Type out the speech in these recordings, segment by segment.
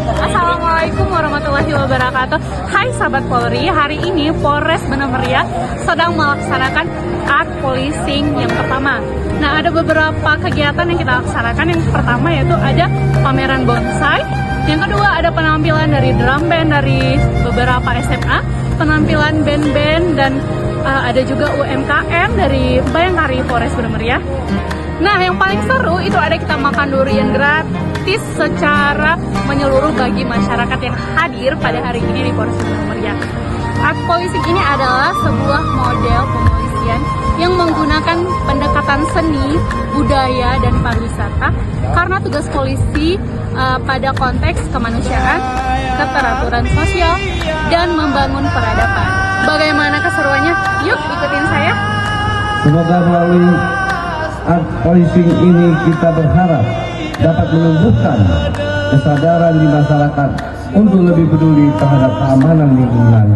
Assalamualaikum warahmatullahi wabarakatuh. Hai sahabat Polri, hari ini Polres Bener Meriah sedang melaksanakan art policing yang pertama. Nah, ada beberapa kegiatan yang kita laksanakan. Yang pertama yaitu ada pameran bonsai. Yang kedua ada penampilan dari drum band dari beberapa SMA, penampilan band-band, dan ada juga UMKM dari Bayangkari Polres Bener Meriah. Nah, yang paling seru itu ada kita makan durian gratis secara menyeluruh bagi masyarakat yang hadir pada hari ini di Polres Bener Meriah. Art policing ini adalah sebuah model pemolisian yang menggunakan pendekatan seni, budaya, dan pariwisata karena tugas polisi pada konteks kemanusiaan, keteraturan sosial, dan membangun peradaban. Bagaimana keseruannya? Yuk ikutin saya. Semoga melalui art policing ini kita berharap dapat menumbuhkan kesadaran di masyarakat untuk lebih peduli terhadap keamanan lingkungan.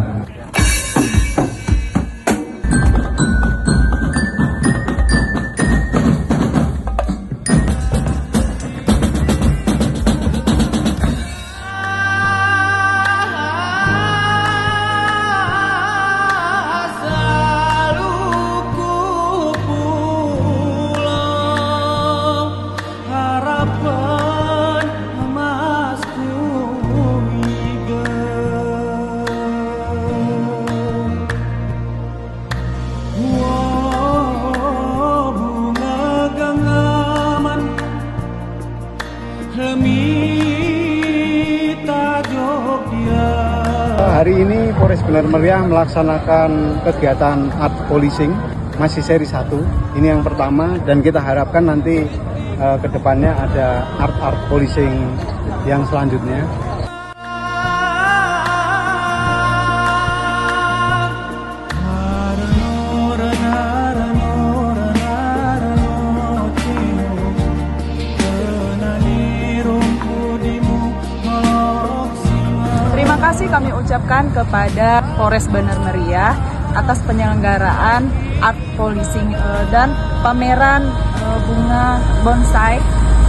Hari ini Polres Bener Meriah melaksanakan kegiatan art policing, masih seri 1. Ini yang pertama, dan kita harapkan nanti ke depannya ada art policing yang selanjutnya. Terima kasih kami ucapkan kepada Polres Bener Meriah atas penyelenggaraan art policing dan pameran bunga bonsai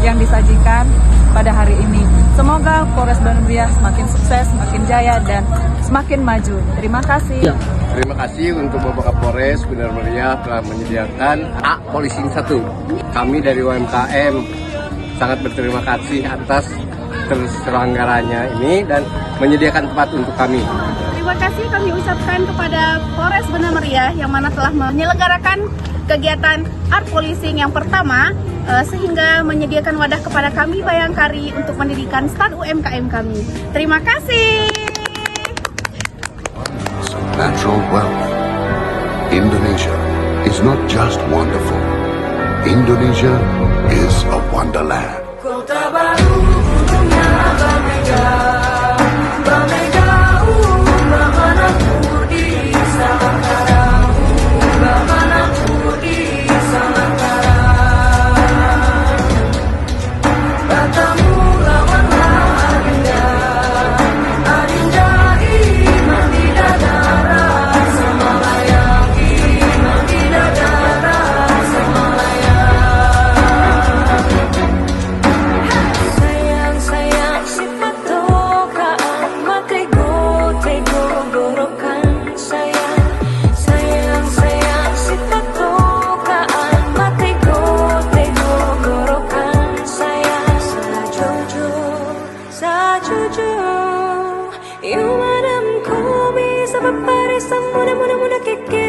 yang disajikan pada hari ini. Semoga Polres Bener Meriah semakin sukses, semakin jaya, dan semakin maju. Terima kasih. Terima kasih untuk Bapak Kapolres Bener Meriah telah menyediakan art policing 1. Kami dari UMKM sangat berterima kasih atas terselenggaranya ini dan menyediakan tempat untuk kami. Terima kasih kami ucapkan kepada Polres Bener Meriah yang mana telah menyelenggarakan kegiatan art policing yang pertama sehingga menyediakan wadah kepada kami Bayangkari untuk mendirikan stand UMKM kami. Terima kasih. Natural wealth. Indonesia is not just wonderful. Indonesia is a wonderland. Kota baru punya berbeda, berbeda bagaimana di Samantara, bagaimana di Samantara. Bertemu lawan Adinda, Adinda iman di dadara, Semalaya iman di dadara, Semalaya. Sayang sifat tokaan makrego tego gorokan sayang sifat tokaan makrego tego gorokan sayang sajujur you madam ko bisa papares ang muda keke